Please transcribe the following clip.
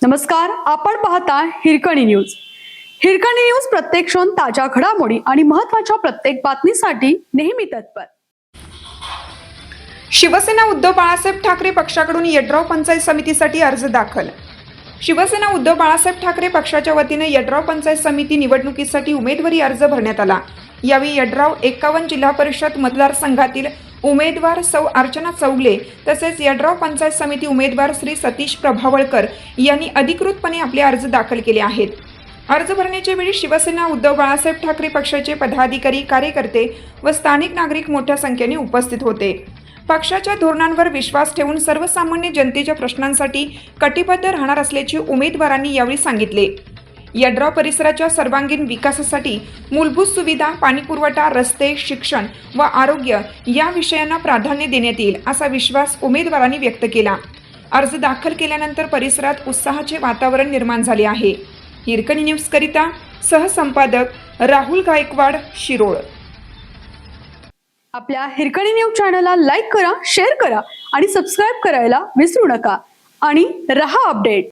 नमस्कार, आपण पाहता हिरकणी न्यूज. हिरकणी न्यूज प्रत्येक क्षण ताज्या घडामोडी आणि महत्त्वाच्या प्रत्येक बातमीसाठी नेहमी तत्पर. शिवसेना उद्धव बाळासाहेब ठाकरे पक्षाकडून यड्राव पंचायत समितीसाठी अर्ज दाखल. शिवसेना उद्धव बाळासाहेब ठाकरे पक्षाच्या वतीने यड्राव पंचायत समिती निवडणुकीसाठी उमेदवारी अर्ज भरण्यात आला. यावेळी यड्राव 51 जिल्हा परिषद मतदारसंघातील उमेदवार सौ अर्चना चौगले तसेच यड्राव पंचायत समिती उमेदवार श्री सतीश प्रभावळकर यांनी अधिकृतपणे आपले अर्ज दाखल केले आहेत. अर्ज भरण्याच्या वेळी शिवसेना उद्धव बाळासाहेब ठाकरे पक्षाचे पदाधिकारी, कार्यकर्ते व स्थानिक नागरिक मोठ्या संख्येने उपस्थित होते. पक्षाच्या धोरणांवर विश्वास ठेवून सर्वसामान्य जनतेच्या प्रश्नांसाठी कटिबद्ध राहणार असल्याचे उमेदवारांनी यावेळी सांगितले. यड्राव परिसराच्या सर्वांगीण विकासासाठी मूलभूत सुविधा, पाणीपुरवठा, रस्ते, शिक्षण व आरोग्य या विषयांना प्राधान्य देण्यात येईल असा विश्वास उमेदवारांनी व्यक्त केला. अर्ज दाखल केल्यानंतर परिसरात उत्साहाचे वातावरण निर्माण झाले आहे. हिरकणी न्यूज करिता सहसंपादक राहुल गायकवाड, शिरोळ. आपल्या हिरकणी न्यूज चॅनलला लाईक करा, शेअर करा आणि सबस्क्राईब करायला विसरू नका आणि रहा अपडेट.